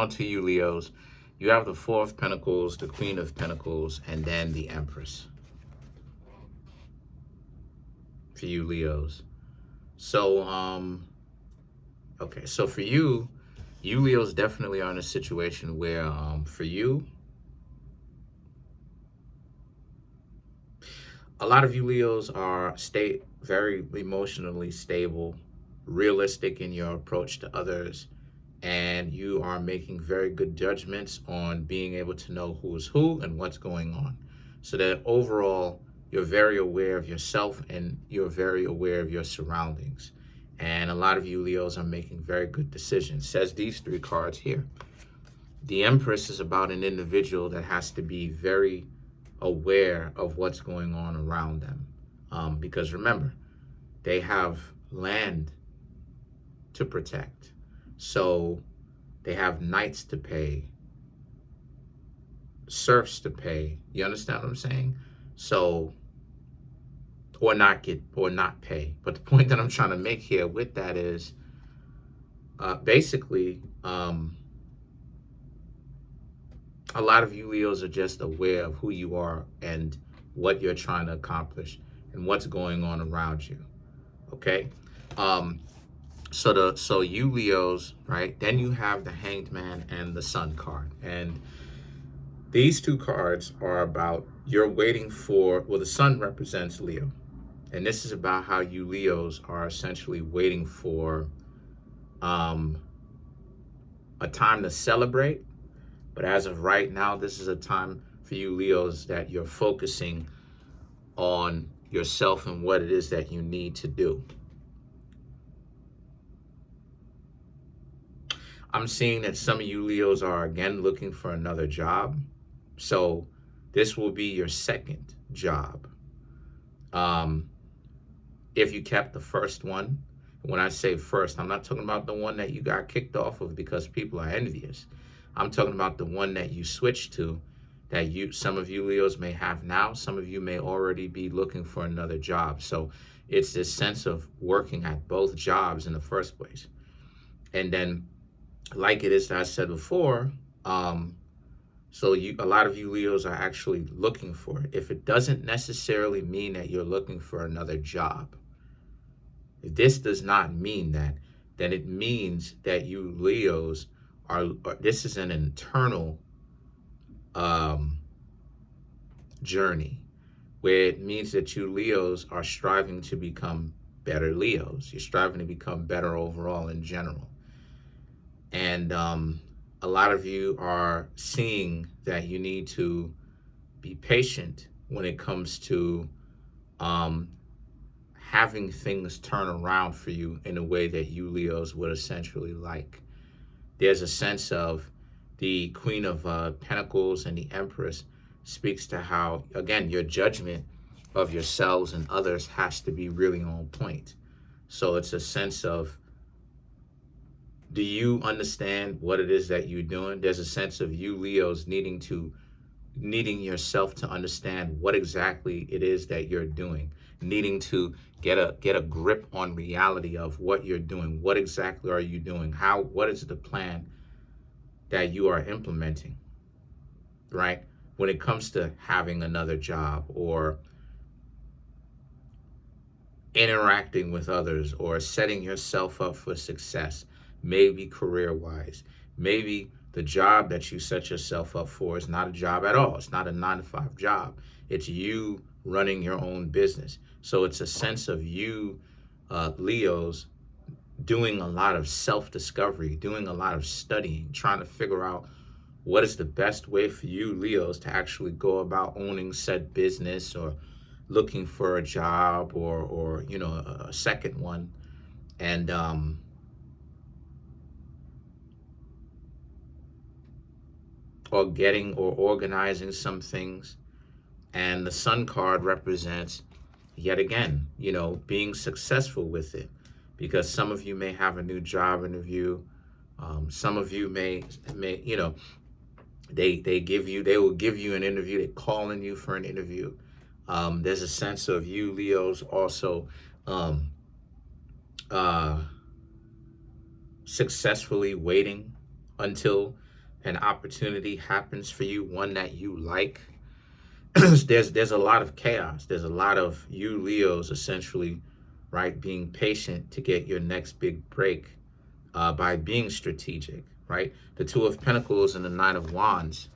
On to you, Leos. You have the Four of Pentacles, the Queen of Pentacles, and then the Empress for you, Leos. So, okay, so for you, you Leos definitely are in a situation where, for you, a lot of you Leos are very emotionally stable, realistic in your approach to others, and you are making very good judgments on being able to know who is who and what's going on. So that overall, you're very aware of yourself and you're very aware of your surroundings. And a lot of you Leos are making very good decisions. Says these three cards here. The Empress is about an individual that has to be very aware of what's going on around them. Because remember, they have land to protect. So they have knights to pay, serfs to pay. You understand what I'm saying? So, or not pay. But the point that I'm trying to make here with that is basically, a lot of you Leos are just aware of who you are and what you're trying to accomplish and what's going on around you. Okay? So you Leos, right? Then you have the Hanged Man and the Sun card. And these two cards are about you're waiting for, well, the Sun represents Leo. And this is about how you Leos are essentially waiting for a time to celebrate. But as of right now, this is a time for you Leos that you're focusing on yourself and what it is that you need to do. I'm seeing that some of you Leos are again looking for another job. So this will be your second job. If you kept the first one, when I say first, I'm not talking about the one that you got kicked off of because people are envious. I'm talking about the one that you switched to, that some of you Leos may have now. Some of you may already be looking for another job. So it's this sense of working at both jobs in the first place. And then, like it is that I said before, so a lot of you Leos are actually looking for it. If it doesn't necessarily mean that you're looking for another job, if this does not mean that, then it means that you Leos this is an internal journey where it means that you Leos are striving to become better Leos. You're striving to become better overall in general. And a lot of you are seeing that you need to be patient when it comes to having things turn around for you in a way that you Leos would essentially like. There's a sense of the Queen of Pentacles and the Empress speaks to how, again, your judgment of yourselves and others has to be really on point. So it's a sense of, do you understand what it is that you're doing? There's a sense of you Leos needing yourself to understand what exactly it is that you're doing, needing to get a grip on reality of what you're doing. What exactly are you doing? What is the plan that you are implementing, right? When it comes to having another job or interacting with others or setting yourself up for success, maybe career-wise, maybe the job that you set yourself up for is not a job at all. It's not a 9-to-5 job. It's you running your own business. So it's a sense of you, Leos, doing a lot of self-discovery, doing a lot of studying, trying to figure out what is the best way for you, Leos, to actually go about owning said business or looking for a job or you know, a second one. And or organizing some things. And the Sun card represents, yet again, you know, being successful with it. Because some of you may have a new job interview. Some of you may, you know, they will give you an interview. They're calling you for an interview. There's a sense of you Leos also successfully waiting until an opportunity happens for you, one that you like, there's a lot of chaos. There's a lot of you Leos essentially, right, being patient to get your next big break by being strategic, right? The Two of Pentacles and the Nine of Wands.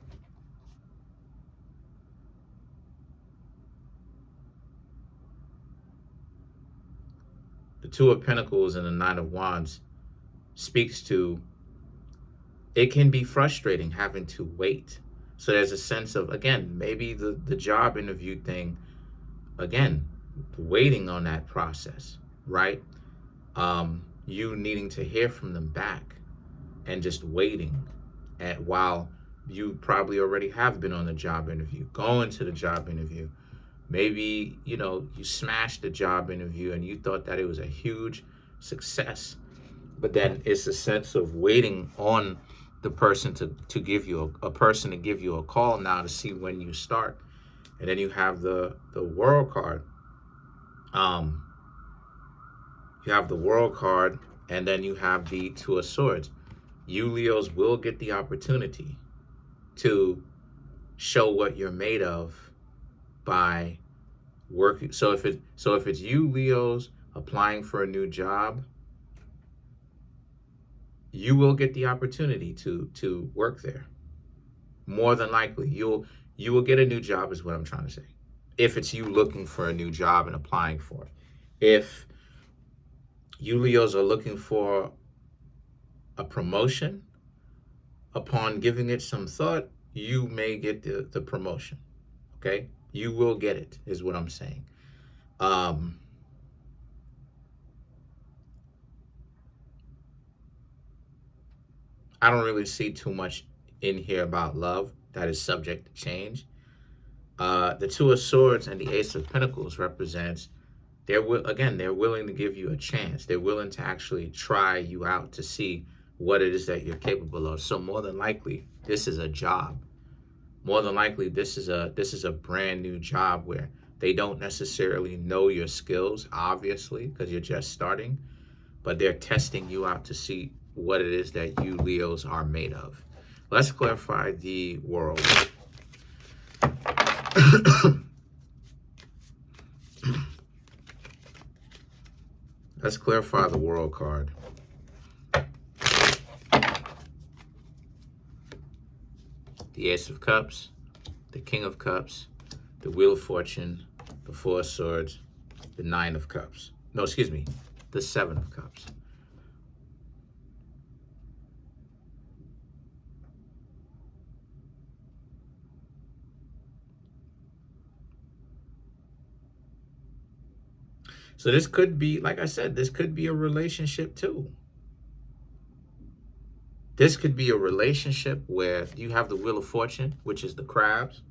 The Two of Pentacles and the Nine of Wands speaks to, it can be frustrating having to wait. So there's a sense of, again, maybe the job interview thing, again, waiting on that process, right? You needing to hear from them back and just waiting while you probably already have been on the job interview, going to the job interview. Maybe, you smashed the job interview and you thought that it was a huge success, but then it's a sense of waiting on the person to give you a person to give you a call now to see when you start. And then you have the World card. You have the World card, and then you have the Two of Swords. You Leos will get the opportunity to show what you're made of by working. So if it's you Leos applying for a new job, you will get the opportunity to work there. More than likely, you will get a new job, is what I'm trying to say. If it's you looking for a new job and applying for it. If you Leos are looking for a promotion, upon giving it some thought, you may get the promotion. Okay? You will get it, is what I'm saying. I don't really see too much in here about love. That is subject to change. The Two of Swords and the Ace of Pentacles represents, they're willing to give you a chance. They're willing to actually try you out to see what it is that you're capable of. So more than likely, this is a job. More than likely, this is a brand new job where they don't necessarily know your skills, obviously, because you're just starting, but they're testing you out to see what it is that you Leos are made of. Let's clarify the World. Let's clarify the World card. The Ace of Cups, the King of Cups, the Wheel of Fortune, the Four of Swords, the Nine of Cups. No, excuse me, the Seven of Cups. So this could be, like I said, this could be a relationship too. This could be a relationship where you have the Wheel of Fortune, which is the crabs,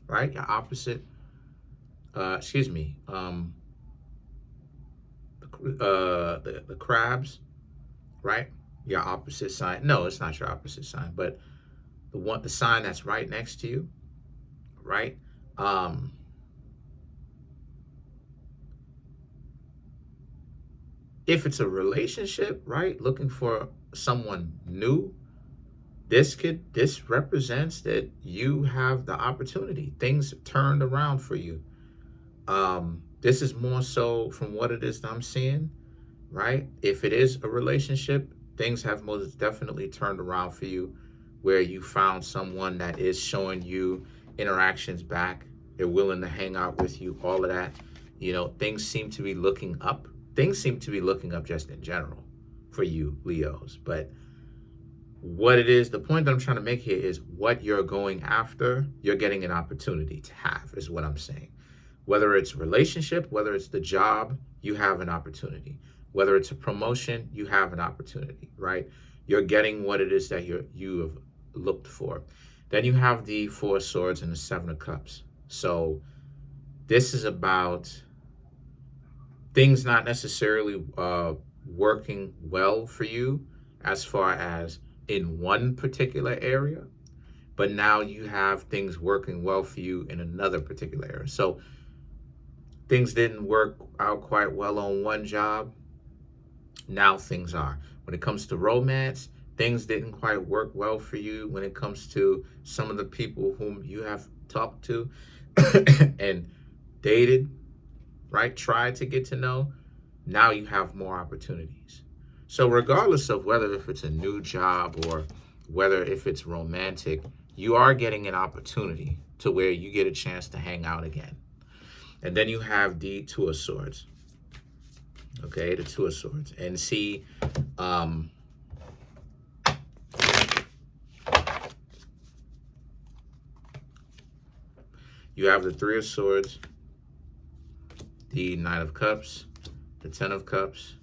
right? Your opposite. The crabs, right? Your opposite sign. No, it's not your opposite sign, but the sign that's right next to you, right? If it's a relationship, right, looking for someone new, this represents that you have the opportunity. Things turned around for you. This is more so from what it is that I'm seeing, right? If it is a relationship, things have most definitely turned around for you, where you found someone that is showing you interactions back. They're willing to hang out with you, all of that. Things seem to be looking up. Things seem to be looking up just in general for you Leos. But what it is, the point that I'm trying to make here is what you're going after, you're getting an opportunity to have, is what I'm saying. Whether it's relationship, whether it's the job, you have an opportunity. Whether it's a promotion, you have an opportunity, right? You're getting what it is that you have looked for. Then you have the Four of Swords and the Seven of Cups. So this is about things not necessarily working well for you as far as in one particular area, but now you have things working well for you in another particular area. So things didn't work out quite well on one job. Now things are. When it comes to romance, things didn't quite work well for you when it comes to some of the people whom you have talked to and dated, right? Tried to get to know. Now you have more opportunities. So regardless of whether if it's a new job or whether if it's romantic, you are getting an opportunity to where you get a chance to hang out again. And then you have the Two of Swords. Okay, the Two of Swords. And see, you have the Three of Swords, the Nine of Cups, the Ten of Cups,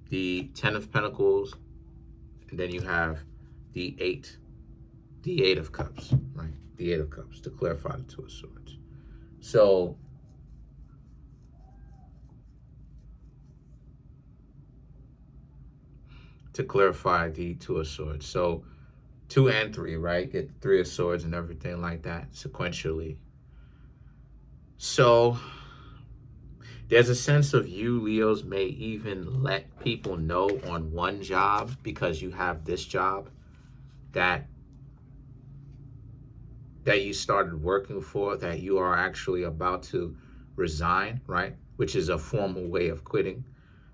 the Ten of Pentacles, and then you have the Eight of Cups, right? The Eight of Cups to clarify the Two of Swords. So to clarify the Two of Swords. So 2 and 3, right? Get the Three of Swords and everything like that sequentially. So there's a sense of you, Leos, may even let people know on one job, because you have this job that you started working for, that you are actually about to resign, right? Which is a formal way of quitting.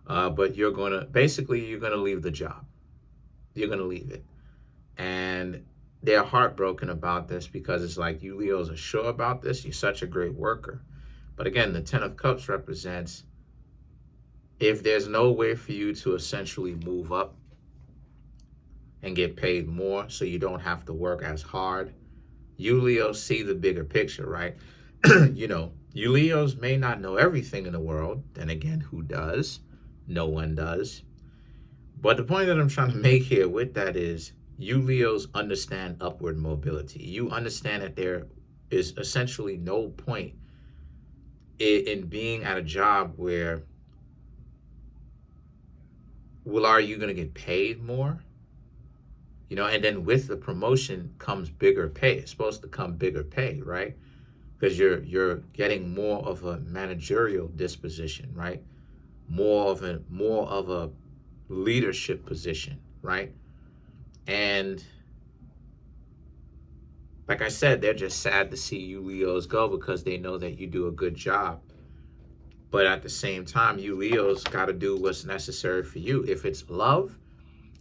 But you're going to leave the job. You're going to leave it. And they're heartbroken about this, because it's like, you Leos are sure about this. You're such a great worker. But again, the Ten of Cups represents, if there's no way for you to essentially move up and get paid more so you don't have to work as hard, you Leos see the bigger picture, right? You Leos may not know everything in the world. Then again, who does? No one does. But the point that I'm trying to make here with that is, you Leos understand upward mobility. You understand that there is essentially no point in being at a job where, are you going to get paid more? And then with the promotion comes bigger pay. It's supposed to come bigger pay, right? Because you're getting more of a managerial disposition, right? More of a leadership position, right? And like I said, they're just sad to see you Leos go, because they know that you do a good job. But at the same time, you Leos got to do what's necessary for you. If it's love,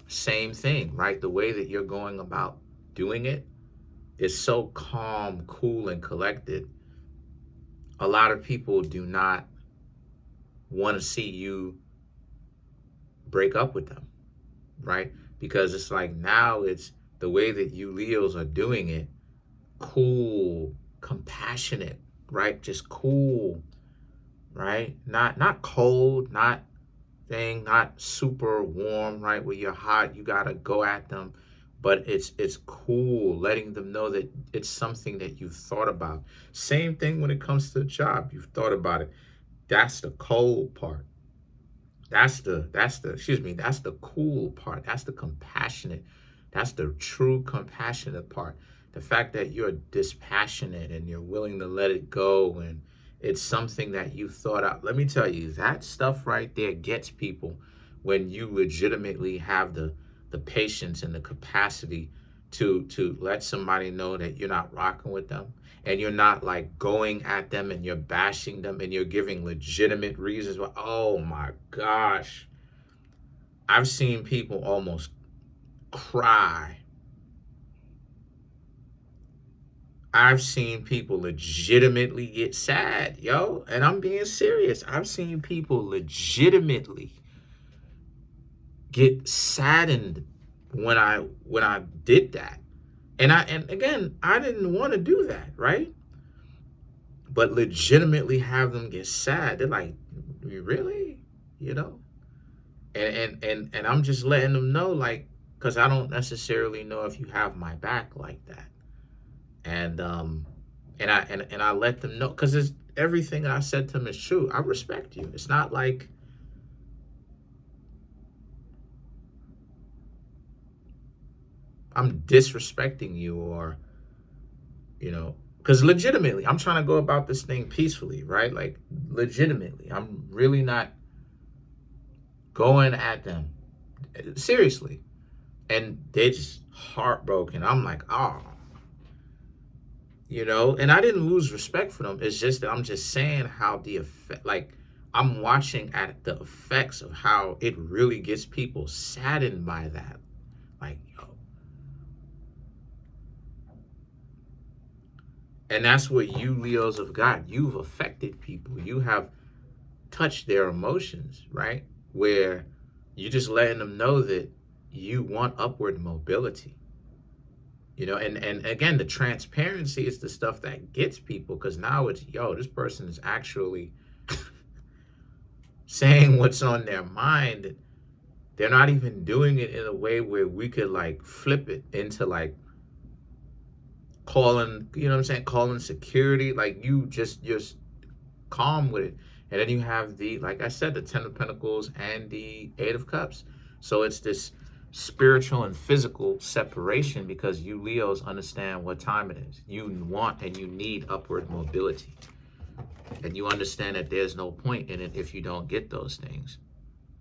same thing, right? The way that you're going about doing it is so calm, cool, and collected. A lot of people do not want to see you break up with them, right? Because it's like, now it's the way that you Leos are doing it, cool, compassionate, right? Just cool, right? Not cold, not super warm, right? Where you're hot, you gotta go at them. But it's cool, letting them know that it's something that you've thought about. Same thing when it comes to the job. You've thought about it. That's the cold part. That's the cool part. That's the compassionate. That's the true compassionate part. The fact that you're dispassionate and you're willing to let it go, and it's something that you thought out. Let me tell you, that stuff right there gets people, when you legitimately have the patience and the capacity to let somebody know that you're not rocking with them, and you're not like going at them and you're bashing them, and you're giving legitimate reasons why. Oh my gosh, I've seen people almost cry. I've seen people legitimately get sad, yo, and I'm being serious. I've seen people legitimately get saddened when I did that. And again, I didn't want to do that, right? But legitimately have them get sad. They're like, really? And I'm just letting them know, like, because I don't necessarily know if you have my back like that. And I let them know, because it's everything I said to them is true. I respect you. It's not like I'm disrespecting you, or because legitimately I'm trying to go about this thing peacefully, right? Like, legitimately, I'm really not going at them, seriously. and they're just heartbroken. I'm like, oh, and I didn't lose respect for them. It's just that I'm just saying how the effect, like, I'm watching at the effects of how it really gets people saddened by that. Like, yo. And that's what you Leos have got. You've affected people. You have touched their emotions, right? Where you're just letting them know that you want upward mobility. And again, the transparency is the stuff that gets people, because now it's, yo, this person is actually saying what's on their mind. They're not even doing it in a way where we could like flip it into like calling, you know what I'm saying, calling security. Like, you're calm with it. And then you have the, like I said, the Ten of Pentacles and the Eight of Cups. So it's this spiritual and physical separation, because you Leos understand what time it is. You want and you need upward mobility. And you understand that there's no point in it if you don't get those things,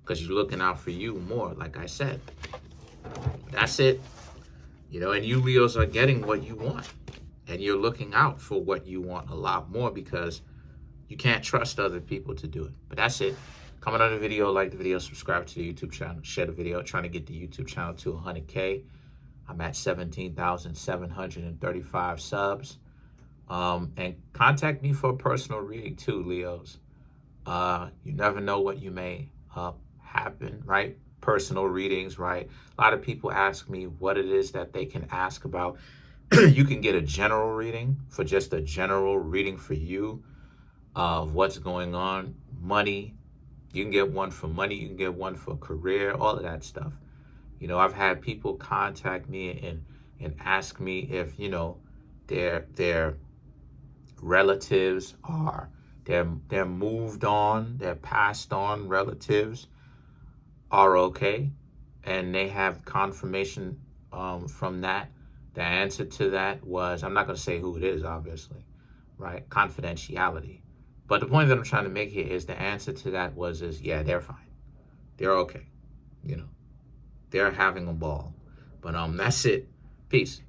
because you're looking out for you more, like I said. That's it. And you Leos are getting what you want. And you're looking out for what you want a lot more, because you can't trust other people to do it. But that's it. Comment on the video, like the video, subscribe to the YouTube channel, share the video. Trying to get the YouTube channel to 100K. I'm at 17,735 subs. And contact me for a personal reading too, Leos. You never know what you may happen, right? Personal readings, right? A lot of people ask me what it is that they can ask about. You can get a general reading, for just a general reading for you of what's going on. Money, you can get one for money, you can get one for career, all of that stuff. I've had people contact me and ask me if, their relatives are, they're moved on, they're passed on relatives are okay, and they have confirmation from that. The answer to that was, I'm not going to say who it is, obviously, right? Confidentiality. But the point that I'm trying to make here is, the answer to that is, yeah, they're fine. They're okay. They're having a ball. But that's it. Peace.